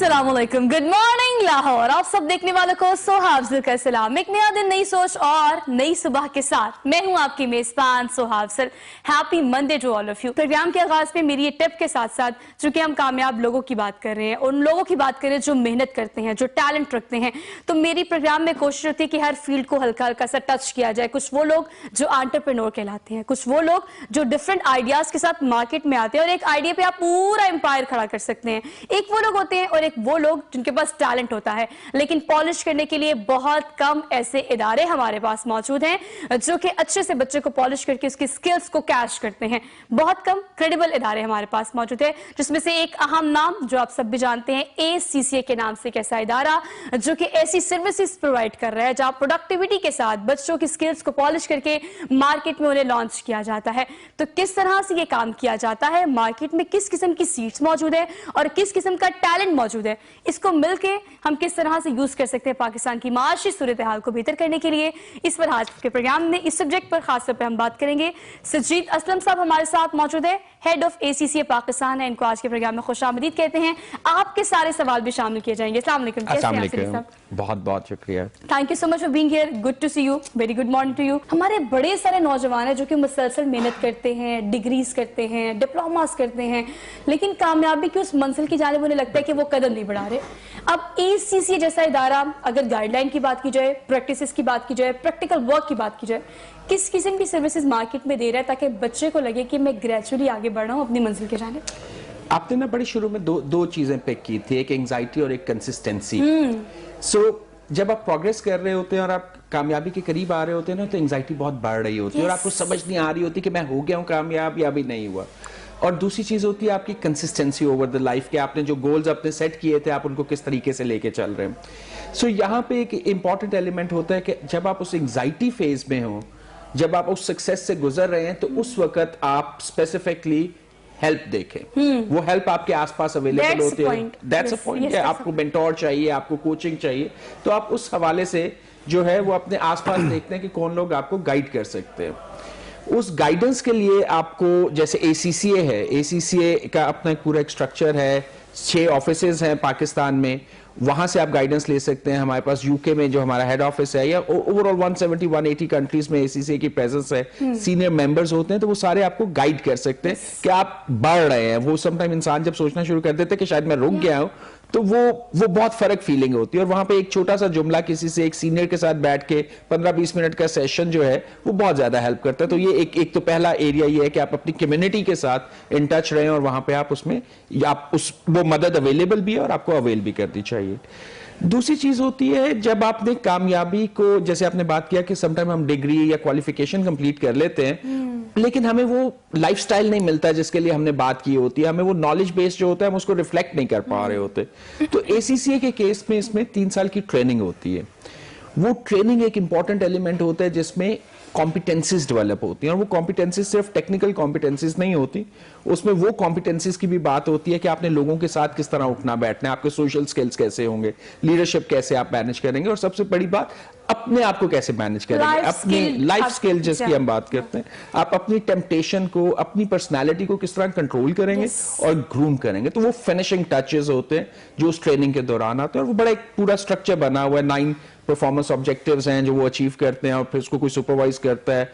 अस्सलामुअलैकुम, good morning Lahore. आप सब देखने वालों को सोहाब का सलाम। एक नया दिन, नई सोच और नई सुबह के साथ मैं हूं आपकी मेजबान Sohab sir. Happy Monday to all of you. Program के आगाज में मेरी ये टिप के साथ साथ, चूंकि हम कामयाब लोगों की बात कर रहे हैं, उन लोगों की बात कर रहे हैं जो मेहनत करते हैं, जो टैलेंट रखते हैं, तो मेरी प्रोग्राम में कोशिश होती है कि हर फील्ड को हल्का हल्का सा टच किया जाए। कुछ वो लोग जो एंटरप्रेन्योर कहलाते हैं, कुछ वो लोग जो डिफरेंट आइडियाज के साथ मार्केट में आते हैं और एक आइडिया पे आप पूरा एम्पायर खड़ा कर सकते हैं। एक वो लोग होते हैं और एक वो लोग जिनके पास टैलेंट होता है, लेकिन पॉलिश करने के लिए बहुत कम ऐसे इदारे हमारे पास मौजूद हैं जो कि अच्छे से बच्चे को पॉलिश करके उसकी स्किल्स को कैश करते हैं। बहुत कम क्रेडिबल इदारे हमारे पास मौजूद है, जिसमें से एक अहम नाम जो आप सब भी जानते हैं, ACCA के नाम से एक ऐसा इदारा जो कि ऐसी सर्विसेज प्रोवाइड कर रहा है जहां प्रोडक्टिविटी के साथ बच्चों की स्किल्स को पॉलिश करके मार्केट में उन्हें लॉन्च किया जाता है। तो किस तरह से ये काम किया जाता है, मार्केट में किस किस्म की सीट्स मौजूद है और किस किस्म का टैलेंट मौजूद है, इसको मिलके हम किस तरह से यूज कर सकते हैं पाकिस्तान की माशी सूरत हाल को बेहतर करने के लिए, इस पर आज के प्रोग्राम में इस सब्जेक्ट पर खास तौर पर हम बात करेंगे। सजीद असलम साहब हमारे साथ मौजूद है, हेड ऑफ ACCA पाकिस्तान है। इनको आज के प्रोग्राम में खुशामदीद कहते हैं। आपके सारे सवाल भी शामिल किए जाएंगे। अस्सलाम वालेकुम। बहुत बहुत शुक्रिया। Thank you so much for being here. Good to see you. Very good morning to you. हमारे बड़े सारे नौजवान हैं जो कि मुसलसल मेहनत करते हैं, डिग्रीज करते हैं, डिप्लोमास करते हैं, लेकिन कामयाबी की उस मंजिल की जानिब उन्हें लगता है कि वो कदम नहीं बढ़ा रहे। अब ACCA जैसा इदारा, अगर गाइडलाइन की बात की जाए, प्रैक्टिसेस की बात की जाए, प्रैक्टिकल वर्क की बात की जाए, किस किस्म की सर्विसेज मार्केट में दे रहा है ताकि बच्चे को लगे कि मैं ग्रेजुअली आगे बढ़ रहा हूँ अपनी मंजिल के जानिब? आपने ना बड़े शुरू में दो चीजें पिक की थी, एक एंजाइटी और एक कंसिस्टेंसी। जब आप प्रोग्रेस कर रहे होते हैं और आप कामयाबी के करीब आ रहे होते हैं ना, तो एंजाइटी बहुत बढ़ रही होती है और आपको समझ नहीं आ रही होती कि मैं हो गया हूं कामयाब या अभी नहीं हुआ। और दूसरी चीज होती है आपकी कंसिस्टेंसी ओवर द लाइफ, के आपने जो गोल्स अपने सेट किए थे आप उनको किस तरीके से लेके चल रहे हैं। यहाँ पे एक इंपॉर्टेंट एलिमेंट होता है कि जब आप उस एंजाइटी फेज में हो, जब आप उस सक्सेस से गुजर रहे हैं, तो उस वक्त आप स्पेसिफिकली हेल्प देखें। वो हेल्प आपके आसपास अवेलेबल होती है। That's a point. आपको मेंटोर चाहिए, आपको कोचिंग चाहिए, तो आप उस हवाले से जो है वो अपने आसपास देखते हैं कि कौन लोग आपको गाइड कर सकते हैं। उस गाइडेंस के लिए आपको, जैसे ACCA है, ACCA का अपना पूरा एक स्ट्रक्चर है, 6 ऑफिसेज हैं पाकिस्तान में, वहां से आप गाइडेंस ले सकते हैं। हमारे पास UK में जो हमारा हेड ऑफिस है, या ओवरऑल 170-180 कंट्रीज में ACCA की प्रेजेंस है। सीनियर मेंबर्स होते हैं, तो वो सारे आपको गाइड कर सकते हैं कि आप बढ़ रहे हैं। वो समटाइम इंसान जब सोचना शुरू कर देते हैं कि शायद मैं रुक गया हूं, तो वो बहुत फर्क फीलिंग होती है। और वहां पे एक छोटा सा जुमला किसी से, एक सीनियर के साथ बैठ के 15-20 मिनट का सेशन जो है वो बहुत ज्यादा हेल्प करता है। तो ये एक तो पहला एरिया ये है कि आप अपनी कम्युनिटी के साथ इन टच रहें और वहां पे आप उसमें वो मदद अवेलेबल भी है और आपको अवेल भी करनी चाहिए। दूसरी चीज होती है, जब आपने कामयाबी को, जैसे आपने बात किया कि समटाइम हम डिग्री या क्वालिफिकेशन कंप्लीट कर लेते हैं, लेकिन हमें वो लाइफस्टाइल नहीं मिलता जिसके लिए हमने बात की होती है, हमें वो नॉलेज बेस जो होता है हम उसको रिफ्लेक्ट नहीं कर पा रहे होते। तो ACCA के केस में इसमें 3 साल की ट्रेनिंग होती है। वो ट्रेनिंग एक इंपॉर्टेंट एलिमेंट होता है जिसमें कॉम्पिटेंसीज डेवलप होती हैं, और वो कॉम्पिटेंसीज सिर्फ टेक्निकल कॉम्पिटेंसीज नहीं होती, उसमें वो कॉम्पिटेंसीज की भी बात होती है कि आपने लोगों के साथ किस तरह उठना बैठना है, आपके सोशल स्किल्स कैसे होंगे, लीडरशिप कैसे आप मैनेज करेंगे, और सबसे बड़ी बात अपने आप को कैसे मैनेज करेंगे, अपनी लाइफ स्किल जिसकी हम बात करते हैं, आप अपनी टेम्पटेशन को, अपनी पर्सनैलिटी को किस तरह कंट्रोल करेंगे और ग्रूम करेंगे। तो वो फिनिशिंग टचेस होते हैं जो उस ट्रेनिंग के दौरान आते हैं, और वो बड़ा एक पूरा स्ट्रक्चर बना हुआ है। 9 परफॉर्मेंस ऑब्जेक्टिव्स हैं जो वो अचीव करते हैं, और फिर उसको कोई सुपरवाइज करता है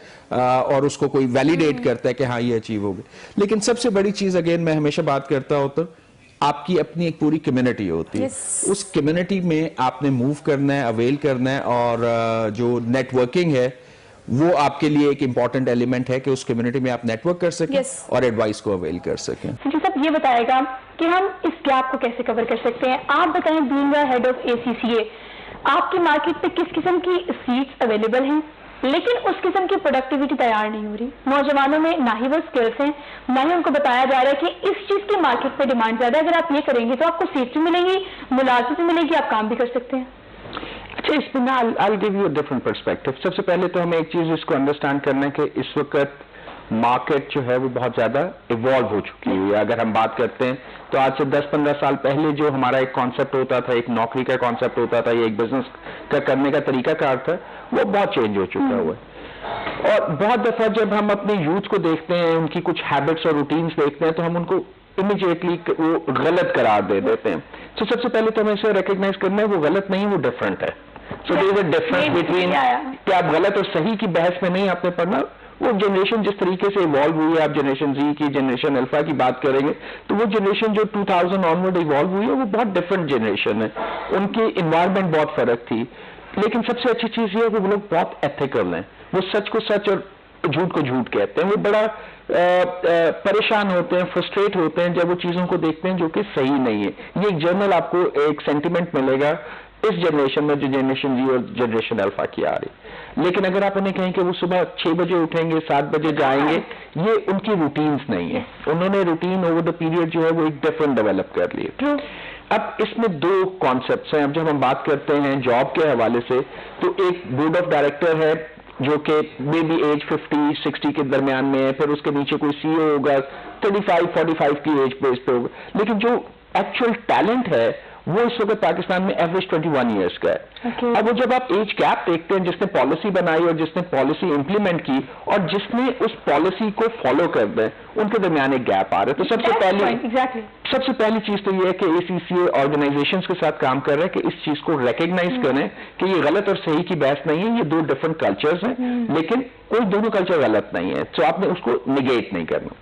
और उसको कोई वैलिडेट करता है कि हाँ ये अचीव हो गया। लेकिन सबसे बड़ी चीज, अगेन मैं हमेशा बात करता हूं, तो आपकी अपनी एक पूरी कम्युनिटी होती है। उस कम्युनिटी में आपने मूव करना है, अवेल करना है, और जो नेटवर्किंग है वो आपके लिए एक इंपॉर्टेंट एलिमेंट है कि उस कम्युनिटी में आप नेटवर्क कर सकें और एडवाइस को अवेल कर सकें। जी साहब, ये बताएगा कि हम इस गैप को कैसे कवर कर सकते हैं। आप बताएं, being the head of ACCA, आपकी मार्केट पे किस किस्म की सीट्स अवेलेबल हैं, लेकिन उस किस्म की प्रोडक्टिविटी तैयार नहीं हो रही। नौजवानों में ना ही वो स्किल्स हैं, ना ही उनको बताया जा रहा है कि इस चीज की मार्केट पे डिमांड ज्यादा है, अगर आप ये करेंगे तो आपको सीट्स भी मिलेंगी, मुलाजमत भी मिलेगी, आप काम भी कर सकते हैं। अच्छा, इसमें ना I'll give you a different perspective। सबसे पहले तो हमें एक चीज इसको अंडरस्टैंड करना है कि इस वक्त मार्केट जो है वो बहुत ज्यादा इवॉल्व हो चुकी है। अगर हम बात करते हैं तो आज से 10-15 साल पहले जो हमारा एक कॉन्सेप्ट होता था, एक नौकरी का कॉन्सेप्ट होता था, या एक बिजनेस का करने का तरीका कार था, वो बहुत चेंज हो चुका हुआ है। और बहुत दफा जब हम अपने यूथ को देखते हैं, उनकी कुछ हैबिट्स और रूटीन्स देखते हैं, तो हम उनको इमीडिएटली वो गलत करार दे देते हैं। तो सबसे पहले तो हमें इसे रिकग्नाइज करना है वो गलत नहीं, वो डिफरेंट है। So there is a difference between कि आप गलत और सही की बहस में नहीं आपने पढ़ना। वो जनरेशन जिस तरीके से इवॉल्व हुई है, आप जनरेशन जी की, जनरेशन अल्फा की बात करेंगे तो वो जनरेशन जो 2000 ऑनवर्ड इवॉल्व हुई है वो बहुत डिफरेंट जनरेशन है, उनकी इन्वायरमेंट बहुत फर्क थी। लेकिन सबसे अच्छी चीज ये है कि वो लोग बहुत एथिकल हैं, वो सच को सच और झूठ को झूठ कहते हैं। वो बड़ा परेशान होते हैं, फ्रस्ट्रेट होते हैं जब वो चीजों को देखते हैं जो कि सही नहीं है। ये एक जर्नल आपको एक सेंटिमेंट मिलेगा इस जनरेशन में जो जनरेशन जी और जनरेशन अल्फा की आ रही। लेकिन अगर आप उन्हें कहें कि वो सुबह 6 बजे उठेंगे, 7 बजे जाएंगे, ये उनकी रूटीन्स नहीं है। उन्होंने रूटीन ओवर द पीरियड जो है वो एक डिफरेंट डेवलप कर लिए। अब इसमें दो कॉन्सेप्ट्स हैं। अब जब हम बात करते हैं जॉब के हवाले से तो एक बोर्ड ऑफ डायरेक्टर है जो कि मे बी एज 50-60 के दरमियान में है, फिर उसके नीचे कोई सीईओ होगा 35-45 की एज बेस पे होगा। लेकिन जो एक्चुअल टैलेंट है वो इस वक्त पाकिस्तान में एवरेज 21 ईयर्स का है। अब वो जब आप एज गैप देखते हैं, जिसने पॉलिसी बनाई और जिसने पॉलिसी इंप्लीमेंट की और जिसने उस पॉलिसी को फॉलो कर दे, उनके दरमियान एक गैप आ रहा है। तो सबसे पहली चीज तो ये है कि ACCA ऑर्गेनाइजेशंस के साथ काम कर रहे हैं कि इस चीज को रिकग्नाइज करें कि ये गलत और सही की बहस नहीं है, ये दो डिफरेंट कल्चर्स हैं, लेकिन कोई दोनों कल्चर गलत नहीं है, तो आपने उसको निगेट नहीं करना।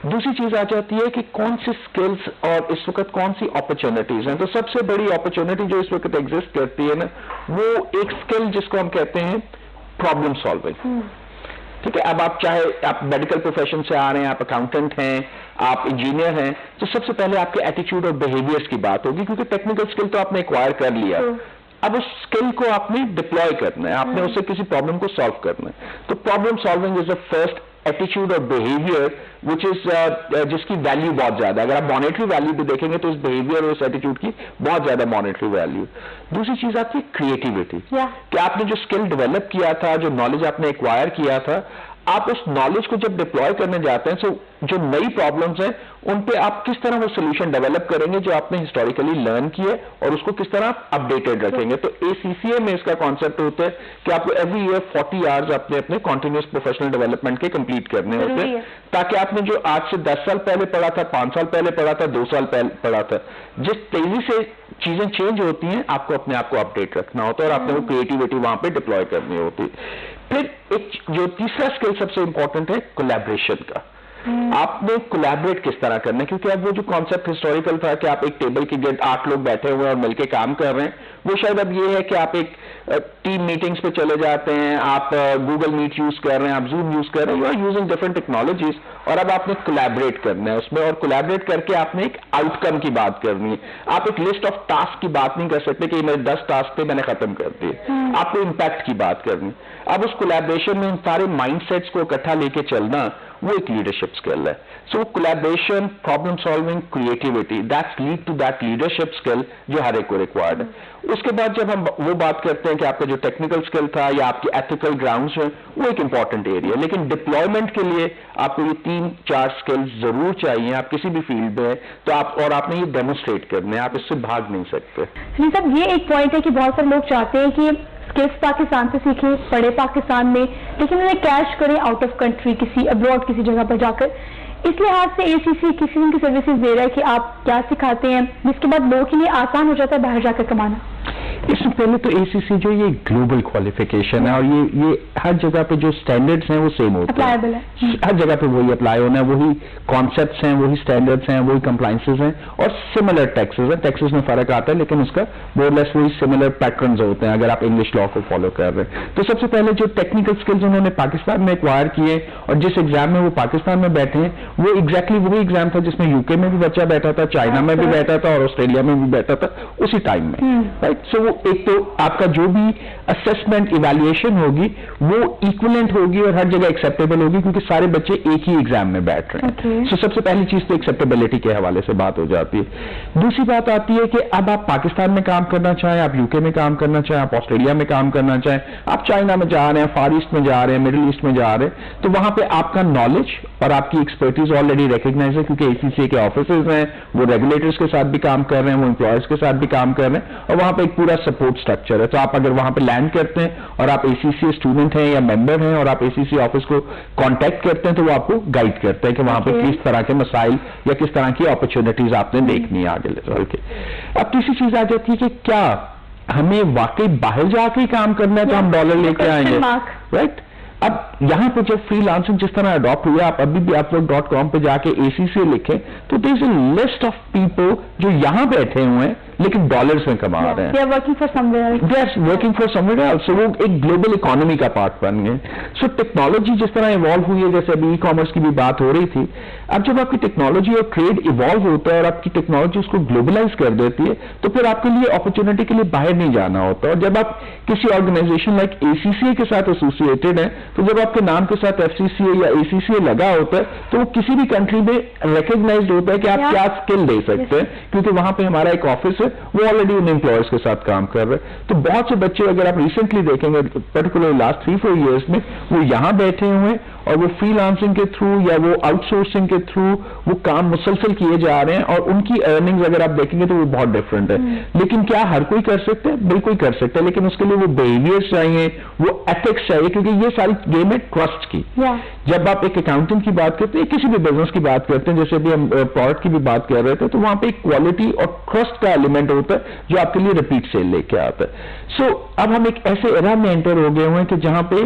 दूसरी चीज आ जाती है कि कौन सी स्किल्स और इस वक्त कौन सी अपॉर्चुनिटीज हैं। तो सबसे बड़ी अपॉर्चुनिटी जो इस वक्त एग्जिस्ट करती है ना, वो एक स्किल जिसको हम कहते हैं प्रॉब्लम सॉल्विंग। ठीक है, अब आप चाहे आप मेडिकल प्रोफेशन से आ रहे हैं, आप अकाउंटेंट हैं, आप इंजीनियर हैं, तो सबसे पहले आपके एटीट्यूड और बिहेवियर्स की बात होगी, क्योंकि टेक्निकल स्किल तो आपने एक्वायर कर लिया। अब उस स्किल को आपने डिप्लॉय करना है, आपने उससे किसी प्रॉब्लम को सॉल्व करना है। तो problem solving is the first attitude और बिहेवियर विच इज जिसकी वैल्यू बहुत ज्यादा है। अगर आप मॉनेटरी वैल्यू भी देखेंगे तो इस बिहेवियर और इस एटीट्यूड की बहुत ज्यादा मॉनेटरी वैल्यू। दूसरी चीज आती है क्रिएटिविटी, कि आपने जो स्किल डेवलप किया था, जो नॉलेज आपने एक्वायर किया था, आप उस नॉलेज को जब डिप्लॉय करने जाते हैं तो जो नई प्रॉब्लम्स हैं उन पे आप किस तरह वो सोल्यूशन डेवलप करेंगे जो आपने हिस्टोरिकली लर्न किए और उसको किस तरह आप अपडेटेड रखेंगे। तो ACCA में इसका कॉन्सेप्ट होता है कि आपको एवरी ईयर 40 आवर्स अपने अपने कॉन्टिन्यूस प्रोफेशनल डेवलपमेंट के कंप्लीट करने होते हैं, ताकि आपने जो आज से 10 साल पहले पढ़ा था, 5 साल पहले पढ़ा था, 2 साल पहले पढ़ा था, जिस तेजी से चीजें चेंज होती हैं आपको अपने आप को अपडेट रखना होता है और आपने वो क्रिएटिविटी वहां पे डिप्लॉय करनी होती है। फिर एक जो तीसरा स्किल सबसे इंपॉर्टेंट है कोलैबोरेशन का। आपने कोलैबोरेट किस तरह करना है, क्योंकि अब वो जो कॉन्सेप्ट हिस्टोरिकल था कि आप एक टेबल के गिर्द 8 लोग बैठे हुए हैं और मिलकर काम कर रहे हैं, वो शायद अब ये है कि आप एक टीम मीटिंग्स पे चले जाते हैं, आप गूगल मीट यूज कर रहे हैं, आप जूम यूज कर रहे हैं, you are using different technologies, और अब आपने कोलैबोरेट करना है उसमें, और कोलैबोरेट करके आपने एक आउटकम की बात करनी है। आप एक लिस्ट ऑफ टास्क की बात नहीं कर सकते कि मेरे 10 टास्क थे मैंने खत्म कर दिए, आपको इम्पैक्ट की बात करनी। अब उस कोलैबोरेशन में उन सारे माइंडसेट्स को इकट्ठा लेके चलना वो एक लीडरशिप स्किल है। So collaboration, problem solving, creativity, that's lead to that leadership skill जो हर एक को रिक्वायर्ड है। उसके बाद जब हम वो बात करते हैं कि आपका जो टेक्निकल स्किल था या आपकी एथिकल ग्राउंड्स हैं, वो एक इंपॉर्टेंट एरिया है, लेकिन डिप्लॉयमेंट के लिए आपको ये 3-4 स्किल्स जरूर चाहिए। आप किसी भी फील्ड में हैं तो आपने ये डेमोन्स्ट्रेट करने हैं, आप इससे भाग नहीं सकते। जी साहब, ये एक पॉइंट है कि बहुत सारे लोग चाहते हैं कि स्किल्स पाकिस्तान से सीखें, पढ़े पाकिस्तान में, लेकिन उन्हें कैश करें आउट ऑफ कंट्री, किसी अब्रॉड किसी जगह पर जाकर। इस लिहाज से ACCA किसी की सर्विसेज दे रहा है कि आप क्या सिखाते हैं, जिसके बाद लोगों के लिए आसान हो जाता है बाहर जाकर कमाना। इससे पहले तो ACCA जो ये ग्लोबल क्वालिफिकेशन है और ये हर जगह पे जो स्टैंडर्ड्स हैं वो सेम होते हैं, हर जगह पे वही अप्लाई होना है, वही कॉन्सेप्ट्स हैं, वही स्टैंडर्ड्स हैं, वही कंप्लायंसेस हैं और सिमिलर टैक्सेस हैं। टैक्सेस में फर्क आता है लेकिन उसका मोर लेस वही सिमिलर पैटर्न्स होते हैं अगर आप इंग्लिश लॉ को फॉलो कर रहे हैं। तो सबसे पहले जो टेक्निकल स्किल्स उन्होंने पाकिस्तान में एक्वायर किए और जिस एग्जाम में वो पाकिस्तान में बैठे हैं वो एग्जैक्टली वही एग्जाम था जिसमें UK में भी बच्चा बैठा था, चाइना में भी बैठा था और ऑस्ट्रेलिया में भी बैठा था उसी टाइम में, राइट। सो एक तो आपका जो भी असेसमेंट इवैल्यूएशन होगी वो इक्विवेलेंट होगी और हर जगह एक्सेप्टेबल होगी क्योंकि सारे बच्चे एक ही एग्जाम में बैठ रहे हैं। सो सबसे पहली चीज तो एक्सेप्टेबिलिटी के हवाले से बात हो जाती है। दूसरी बात आती है कि अब आप पाकिस्तान में काम करना चाहें, आप UK में काम करना चाहें, आप ऑस्ट्रेलिया में काम करना चाहें, आप चाइना में जा रहे हैं, फार ईस्ट में जा रहे हैं, मिडिल ईस्ट में जा रहे हैं, तो वहां पे आपका नॉलेज और आपकी एक्सपर्टीज ऑलरेडी रिकग्नाइज है क्योंकि ACCA के ऑफिसर्स हैं, वो रेगुलेटर्स के साथ भी काम कर रहे हैं, वो एम्प्लॉयर्स के साथ भी काम कर रहे हैं और वहां पे एक पूरा सपोर्ट स्ट्रक्चर है। तो आप अगर वहां पे लैंड करते हैं और आप ACCA स्टूडेंट हैं या मेंबर हैं और आप ACCA ऑफिस को कांटेक्ट करते हैं तो वो आपको गाइड करते हैं कि वहां पे किस तरह के मसाइल या किस तरह की अपॉर्चुनिटीज आपने देखनी है आगे चल के। अब तीसरी चीज आ जाती है कि क्या हमें वाकई बाहर जाके काम करना है तो हम डॉलर लेके आएंगे, राइट? अब यहाँ पे जब फ्रीलांसिंग जिस तरह अडॉप्ट हुआ, आप अभी भी upwork.com पे जाके ACCA लिखें तो there is a list of people जो यहाँ बैठे हुए हैं लेकिन डॉलर्स में कमा रहे हैं। They are working for somewhere else. They are working for somewhere else. So वो एक ग्लोबल इकोनॉमी का पार्ट बन गए। सो टेक्नोलॉजी जिस तरह इवॉल्व हुई है, जैसे अभी ई-कॉमर्स की भी बात हो रही थी, अब जब आपकी टेक्नोलॉजी और ट्रेड इवॉल्व होता है और आपकी टेक्नोलॉजी उसको ग्लोबलाइज कर देती है तो फिर आपके लिए अपॉर्चुनिटी के लिए बाहर नहीं जाना होता। और जब आप किसी ऑर्गेनाइजेशन लाइक ACCA के साथ एसोसिएटेड है तो जब आपके नाम के साथ FCCA या ACCA लगा होता है तो वो किसी भी कंट्री में रिकॉग्नाइज्ड होता है कि आप क्या स्किल दे सकते हैं, क्योंकि वहां पे हमारा एक ऑफिस है, वो ऑलरेडी उन एम्प्लॉयर्स के साथ काम कर रहे हैं। तो बहुत से बच्चे अगर आप रिसेंटली देखेंगे, पर्टिकुलर लास्ट 3-4 इयर्स में, वो यहाँ बैठे हुए हैं और वो फ्रीलांसिंग के थ्रू या वो आउटसोर्सिंग के थ्रू वो काम मुसलसल किए जा रहे हैं और उनकी अर्निंग्स अगर आप देखेंगे तो वो बहुत डिफरेंट है। लेकिन क्या हर कोई कर सकता है? बिल्कुल कर सकता है, लेकिन उसके लिए वो बिहेवियर्स चाहिए, वो एथिक्स चाहिए, क्योंकि ये सारी गेम है ट्रस्ट की। जब आप एक अकाउंटेंट की बात करते हैं, किसी भी बिजनेस की बात करते हैं, जैसे अभी हम प्रोडक्ट की भी बात कर रहे थे, तो वहां पे एक क्वालिटी और ट्रस्ट का एलिमेंट होता है जो आपके लिए रिपीट सेल लेके आता है। सो अब हम एक ऐसे एरा में एंटर हो गए हुए हैं कि जहां पे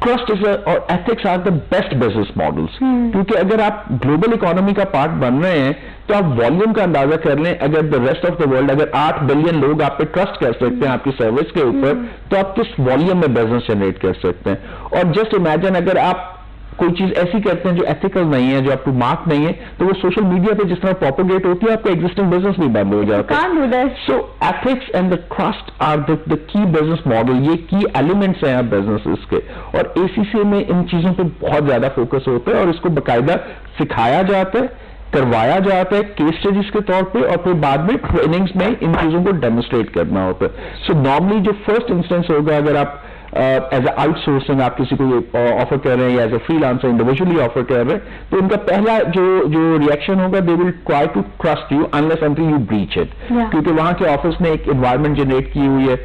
ट्रस्ट और ethics are the best business models. क्योंकि अगर आप ग्लोबल इकोनॉमी का पार्ट बन रहे हैं तो आप वॉल्यूम का अंदाजा कर लें, अगर the rest of the world, अगर 8 बिलियन लोग आप पे ट्रस्ट कर सकते हैं आपकी सर्विस के ऊपर, तो आप किस वॉल्यूम में बिजनेस जनरेट कर सकते हैं। और जस्ट इमेजिन अगर आप कोई चीज ऐसी करते हैं जो एथिकल नहीं है, जो आपको मार्क नहीं है, तो वो सोशल मीडिया पे जिस तरह प्रोपोगेट होती है, आपका एग्जिस्टिंग बिजनेस भी बंद हो जाता है। So ethics and the trust are the key business model, ये की एलिमेंट्स हैं बिजनेस के। और ACCA में इन चीजों पे बहुत ज्यादा फोकस होता है और इसको बाकायदा सिखाया जाता है, करवाया जाता है केस स्टडीज के तौर पे, और फिर बाद में ट्रेनिंग्स में इन चीजों को डेमोन्स्ट्रेट करना होता है। सो नॉर्मली जो फर्स्ट इंस्टेंस होगा, अगर आप एज आउटसोर्सिंग आप किसी को ऑफर कर रहे हैं या as a freelancer individually offer कर रहे हैं, तो उनका पहला जो रिएक्शन होगा, they will try to trust you unless until you breach it. क्योंकि वहां के ऑफिस ने एक एनवायरनमेंट जनरेट की हुई है,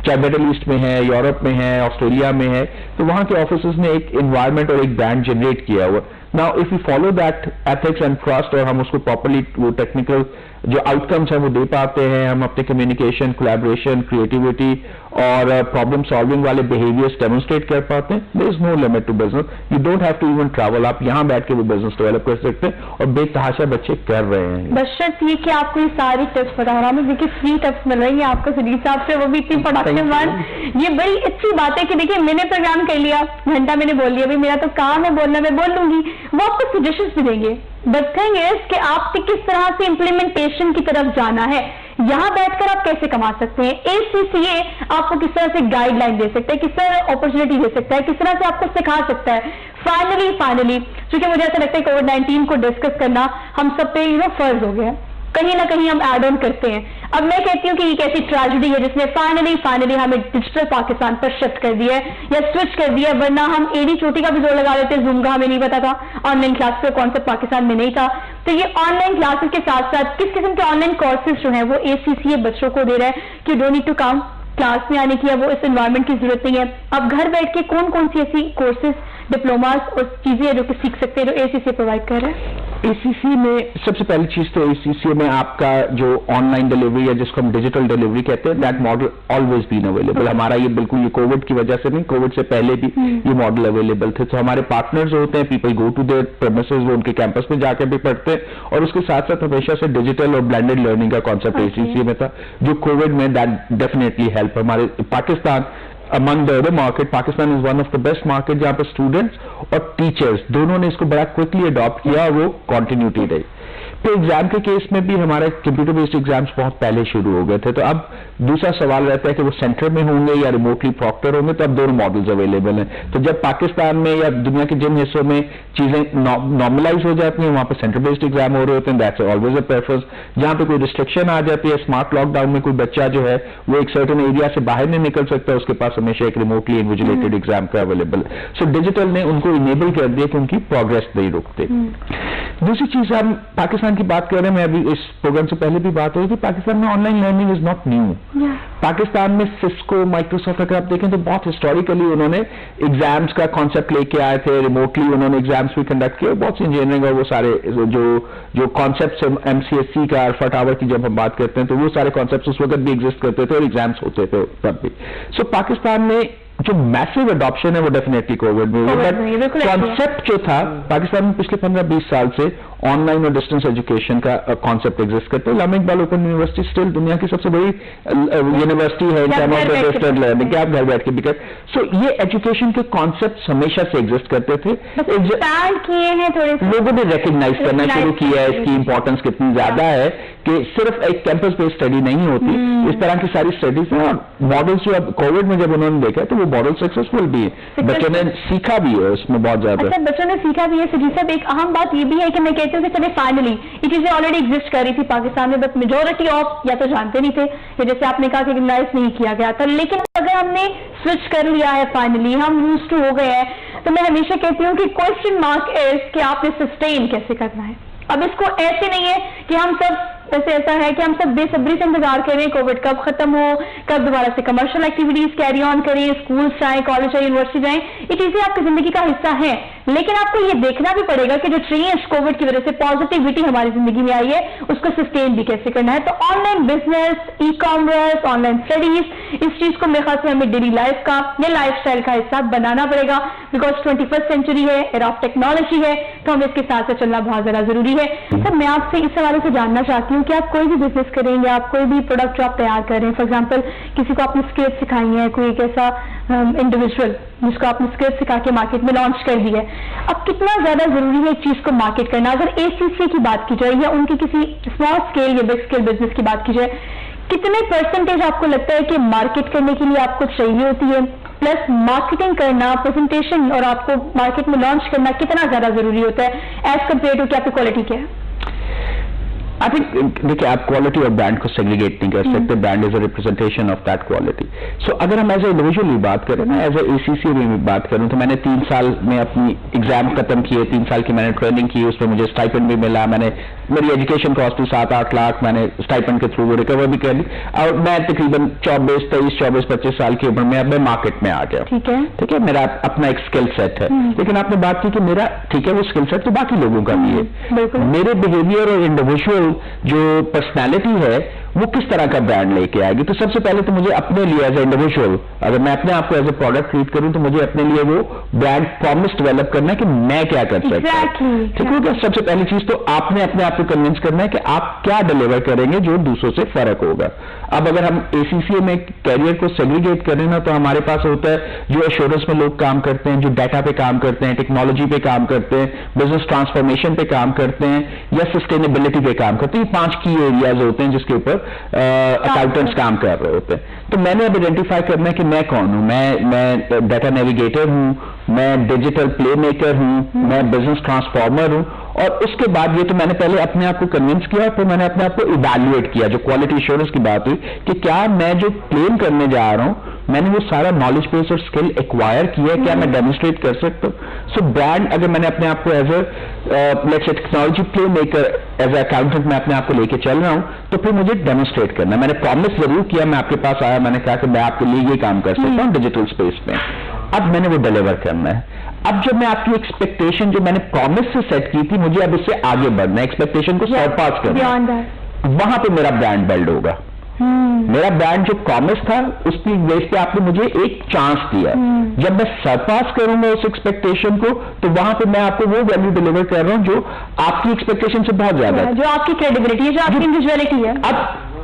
चाहे मिडल ईस्ट में है, यूरोप में है, ऑस्ट्रेलिया में है, तो वहां के ऑफिस ने एक एनवायरनमेंट और एक ब्रांड जनरेट किया हुआ। Now if you follow that ethics and trust और हम उसको प्रॉपरली वो टेक्निकल जो आउटकम्स हैं वो दे पाते हैं, हम अपने कम्युनिकेशन, कोलैबोरेशन, क्रिएटिविटी और प्रॉब्लम सॉल्विंग वाले बिहेवियर्स डेमोन्स्ट्रेट कर पाते हैं, there is no limit to business. You don't have to even travel, आप यहाँ बैठ के वो बिजनेस डेवलप कर सकते हैं और बेतहाशा बच्चे कर रहे हैं। बशर्त ये कि आपको ये सारी टिप्स बता रहा हूँ, देखिए फ्री टिप्स मिल रही है आपको सुदीप साहब से, वो भी इतनी प्रोडक्टिव वन। ये बड़ी अच्छी बात है कि देखिए मैंने प्रोग्राम कर लिया, घंटा मैंने बोल लिया, भाई मेरा तो काम है बोलना, मैं बोल लूंगी, वो आपको सजेशंस भी देंगे। बट थिंग इज कि आपको किस तरह से इम्प्लीमेंटेशन की तरफ जाना है, यहां बैठकर आप कैसे कमा सकते हैं। ACCA आपको किस तरह से गाइडलाइन दे सकता है, किस तरह अपॉर्चुनिटी दे सकता है, किस तरह से आपको सिखा सकता है। फाइनली क्योंकि मुझे ऐसा लगता है कोविड-19 को डिस्कस करना हम सब पे फर्ज हो गया है, कहीं ना कहीं हम एड ऑन करते हैं। अब मैं कहती हूँ कि एक ऐसी ट्रेजेडी है जिसने फाइनली हमें डिजिटल पाकिस्तान पर शिफ्ट कर दिया है या स्विच कर दिया है, वरना हम एडी चोटी का भी जोर लगा लेते हैं, जूम का हमें नहीं पता था, ऑनलाइन क्लास का कॉन्सेप्ट पाकिस्तान में नहीं था। तो ये ऑनलाइन क्लासेस के साथ साथ किस किस्म के ऑनलाइन कोर्सेज जो है वो ACCA बच्चों को दे रहा है कि don't need to come class में आने की, वो इस एनवायरनमेंट की जरूरत नहीं है। अब घर बैठ के कौन कौन सी ऐसी कोर्सेज, डिप्लोमास और चीजें जो कि सीख सकते हैं जो ACCA प्रोवाइड कर रहा है। ACCA में सबसे पहली चीज तो ACCA में आपका जो ऑनलाइन डिलीवरी है, जिसको हम डिजिटल डिलीवरी कहते हैं, that model always been available. हमारा ये बिल्कुल ये कोविड की वजह से नहीं, कोविड से पहले भी ये मॉडल अवेलेबल थे। तो हमारे पार्टनर्स होते हैं, people go to their premises, वो उनके कैंपस में जाकर भी पढ़ते हैं, और उसके साथ साथ हमेशा से डिजिटल और ब्लेंडेड लर्निंग का कॉन्सेप्ट ACCA में था, जो कोविड में दैट डेफिनेटली हेल्प। हमारे Pakistan among the other market, Pakistan is one of the best market जहाँ पर स्टूडेंट्स और टीचर्स दोनों ने इसको बड़ा क्विकली अडॉप्ट किया और वो कॉन्टिन्यूटी रही। तो एग्जाम के केस में भी हमारे कंप्यूटर बेस्ड एग्जाम्स बहुत पहले शुरू हो गए थे। तो अब दूसरा सवाल रहता है कि वो सेंटर में होंगे या रिमोटली प्रॉक्टर होंगे, तो अब दोनों मॉडल्स अवेलेबल हैं। तो जब पाकिस्तान में या दुनिया के जिन हिस्सों में चीजें नॉर्मलाइज हो जाती हैं, वहां पर सेंटर बेस्ड एग्जाम हो रहे होते हैं, दैट्स ऑलवेज अ प्रेफरेंस। जहां पे कोई रिस्ट्रिक्शन आ जाती है, स्मार्ट लॉकडाउन में कोई बच्चा जो है वो एक सर्टेन एरिया से बाहर नहीं निकल सकता, उसके पास हमेशा एक रिमोटली इन्विजिलेटेड एग्जाम का अवेलेबल है। सो डिजिटल ने उनको इनेबल कर दिया कि उनकी प्रोग्रेस नहीं रुकते। दूसरी चीज, हम पाकिस्तान की बात कर रहे हैं, मैं अभी इस प्रोग्राम से पहले भी बात हुई थी, पाकिस्तान में online learning is not new. Pakistan में सिस्को, माइक्रोसॉफ्ट अगर आप देखें तो बहुत हिस्टोरिकली उन्होंने एग्जाम्स का कॉन्सेप्ट लेके आए थे, रिमोटली उन्होंने एग्जाम्स भी कंडक्ट किए, बहुत सी इंजीनियरिंग और वो सारे जो कॉन्सेप्ट MCSE का, अल्फा टावर की जब हम बात करते हैं तो वो सारे कॉन्सेप्ट उस वक्त भी एग्जिस्ट करते थे और एग्जाम्स होते थे तब भी। सो पाकिस्तान में जो मैसिव अडॉप्शन है वो डेफिनेटली कोविड में, बट कॉन्सेप्ट जो था पाकिस्तान में पिछले 15-20 साल से ऑनलाइन और डिस्टेंस एजुकेशन का कॉन्सेप्ट एग्जिस्ट करता है। इस्लामिक बाल ओपन यूनिवर्सिटी स्टिल दुनिया की सबसे बड़ी यूनिवर्सिटी है in terms of distance learning, आप घर बैठ के भी कर। सो ये एजुकेशन के कॉन्सेप्ट हमेशा से एग्जिस्ट करते थे, किए हैं थोड़े लोगों ने रिकग्नाइज करना शुरू किया है इसकी इंपॉर्टेंस कितनी ज्यादा है कि सिर्फ एक कैंपस बेस्ड स्टडी नहीं होती, इस तरह की सारी स्टडीज हैं और मॉडल्स जो अब कोविड में जब उन्होंने देखा तो वो मॉडल सक्सेसफुल भी है, बच्चों ने सीखा भी है उसमें बहुत ज्यादा। अच्छा, बच्चों ने सीखा भी है। सजी साहब, एक अहम बात ये भी है कि मैं कहती हूँ कि चले फाइनली ये चीजें ऑलरेडी एग्जिस्ट कर रही थी पाकिस्तान में, बट मेजोरिटी ऑफ या तो जानते नहीं थे या जैसे आपने कहा कि रिकग्नाइज नहीं किया गया था, लेकिन अगर हमने स्विच कर लिया है, फाइनली हम यूज टू हो गए हैं, तो मैं हमेशा कहती हूँ कि क्वेश्चन मार्क इज कि आपने सस्टेन कैसे करना है। अब इसको ऐसे नहीं है कि हम सब ऐसा है कि हम सब बेसब्री से इंतजार कर रहे हैं कोविड कब खत्म हो, कब दोबारा से कमर्शियल एक्टिविटीज कैरी ऑन करें, स्कूल जाएं, कॉलेज जाएं, यूनिवर्सिटी जाएं, ये चीजें आपकी जिंदगी का हिस्सा है, लेकिन आपको ये देखना भी पड़ेगा कि जो चेंज कोविड की वजह से पॉजिटिविटी हमारी जिंदगी में आई है उसको सस्टेन भी कैसे करना है। तो online business, e commerce, online studies, इस चीज को मेरे ख्याल से हमें डेली लाइफ का या लाइफ स्टाइल का हिस्सा बनाना पड़ेगा, बिकॉज 21st सेंचुरी है, एरा ऑफ टेक्नोलॉजी है, तो हमें इसके साथ साथ चलना बहुत ज्यादा जरूरी है। सर, मैं आपसे इस हवाले से जानना चाहती हूँ कि आप कोई भी बिजनेस करेंगे, आप कोई भी प्रोडक्ट जो आप तैयार कर रहे हैं, फॉर एग्जांपल किसी को आपने स्किल सिखाई है, कोई एक ऐसा इंडिविजुअल जिसको आपने स्किल सिखा के मार्केट में लॉन्च कर दी है, अब कितना ज्यादा जरूरी है एक चीज को मार्केट करना? अगर ACC की बात की जाए या उनकी किसी स्मॉल स्केल या बिग स्केल बिजनेस की बात की जाए, कितने परसेंटेज आपको लगता है कि मार्केट करने के लिए आपको चाहिए होती है, प्लस मार्केटिंग करना, प्रेजेंटेशन और आपको मार्केट में लॉन्च करना कितना ज्यादा जरूरी होता है एज कम्पेयर टू कि आपकी क्वालिटी क्या है? आई थिंक देखिए, आप क्वालिटी और ब्रांड को सेग्रीगेट नहीं कर सकते, brand is a representation of that quality. So अगर हम एज ए इंडिविजुअली बात करें ना, एज ए ACC में बात करूं तो मैंने 3 साल में अपनी एग्जाम खत्म किए, 3 साल की मैंने ट्रेनिंग की, उसमें मुझे स्टाइपेंड भी मिला, मेरी एजुकेशन कॉस्ट भी 7-8 लाख मैंने स्टाइपेंड के थ्रू वो रिकवर भी कर ली, और मैं तकरीबन 24-25 साल की उम्र में अब मैं मार्केट में आ गया। ठीक है, मेरा अपना एक स्किल सेट है। लेकिन आपने बात की कि मेरा, ठीक है, वो स्किल सेट तो बाकी लोगों का भी है, मेरे बिहेवियर और इंडिविजुअल जो पर्सनैलिटी है वो किस तरह का ब्रांड लेके आएगी। तो सबसे पहले तो मुझे अपने लिए एज ए इंडिविजुअल, अगर मैं अपने आप को एज ए प्रोडक्ट ट्रीट करूं तो मुझे अपने लिए वो ब्रांड प्रॉमिस डेवलप करना है कि मैं क्या कर सकता हूं। ठीक है, सबसे पहली चीज तो आपने अपने आप को कन्विंस करना है कि आप क्या डिलीवर करेंगे जो दूसरों से फर्क होगा। अब अगर हम ACC में कैरियर को सेग्रीगेट करें ना, तो हमारे पास होता है जो एश्योरेंस में लोग काम करते हैं, जो डाटा पे काम करते हैं, टेक्नोलॉजी पे काम करते हैं, बिजनेस ट्रांसफॉर्मेशन पे काम करते हैं, या सस्टेनेबिलिटी पे काम करते हैं। ये 5 की एरियाज होते हैं जिसके ऊपर अकाउंटेंट्स काम कर रहे होते हैं। तो मैंने अब आइडेंटिफाई करना है कि मैं कौन हूं। मैं डाटा नेविगेटर हूं, मैं डिजिटल प्ले मेकर हूं, मैं बिजनेस ट्रांसफॉर्मर हूं, और उसके बाद ये तो मैंने पहले अपने आप को कन्विंस किया, फिर मैंने अपने आप को इवैल्यूएट किया, जो क्वालिटी एश्योरेंस की बात हुई कि क्या मैं जो क्लेम करने जा रहा हूं मैंने वो सारा नॉलेज बेस और स्किल एक्वायर किया है, क्या मैं डेमोन्स्ट्रेट कर सकता हूं। सो ब्रांड, अगर मैंने अपने आप को एज लेट्स से technology playmaker, as a accountant मैं अपने आप को लेके चल रहा हूं, तो फिर मुझे डेमोन्स्ट्रेट करना है। मैंने प्रॉमिस जरूर किया, मैं आपके पास आया, मैंने कहा कि मैं आपके लिए ये काम कर सकता हूं डिजिटल स्पेस में, अब मैंने वो डिलीवर करना है। अब जब मैं आपकी एक्सपेक्टेशन जो मैंने प्रॉमिस से सेट की थी, मुझे अब उससे आगे बढ़ना है, एक्सपेक्टेशन को सरपास करना है, वहां पे मेरा ब्रांड बिल्ड होगा। मेरा ब्रांड जो प्रॉमिस था उसकी बेस पे आपने मुझे एक चांस दिया, जब मैं सरपास करूंगा उस एक्सपेक्टेशन को, तो वहां पे मैं आपको वो वैल्यू डिलीवर कर रहा हूं जो आपकी एक्सपेक्टेशन से बहुत ज्यादा है, जो आपकी क्रेडिबिलिटी है, जो आपकी इंडिविजुअलिटी है।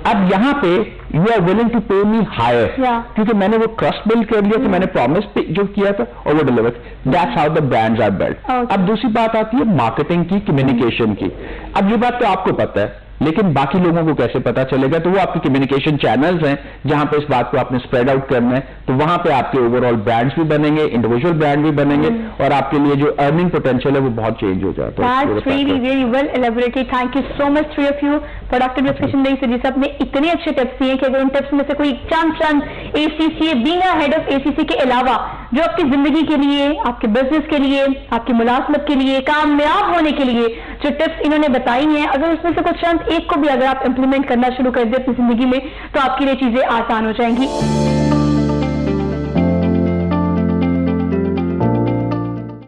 अब यहाँ पे यू आर विलिंग टू पे मी हायर, क्योंकि मैंने वो ट्रस्ट बिल्ड कर लिया कि मैंने प्रॉमिस जो किया था और वो deliver. That's how the brands are built. अब दूसरी बात आती है मार्केटिंग की, कम्युनिकेशन की। अब ये बात तो आपको पता है, लेकिन बाकी लोगों को कैसे पता चलेगा? तो वो आपके कम्युनिकेशन चैनल्स हैं जहां पे इस बात को आपने स्प्रेड आउट करना है, तो वहां पे आपके ओवरऑल ब्रांड्स भी बनेंगे, इंडिविजुअल ब्रांड भी बनेंगे, और आपके लिए जो अर्निंग पोटेंशियल है वो बहुत चेंज हो जाता है। That's really very well elaborated. Thank you so much three of you. Productive discussion रही सजी साहब ने इतने अच्छे टिप्स दिए कि अगर उन टिप्स में से कोई चंद ACC being a head of ACC के अलावा जो आपकी जिंदगी के लिए, आपके बिजनेस के लिए, आपकी मुलाजमत के लिए, कामयाब होने के लिए जो टिप्स इन्होंने बताई हैं, अगर उसमें से कुछ चंद एक को भी अगर आप इंप्लीमेंट करना शुरू कर दें अपनी जिंदगी में, तो आपके लिए चीजें आसान हो जाएंगी।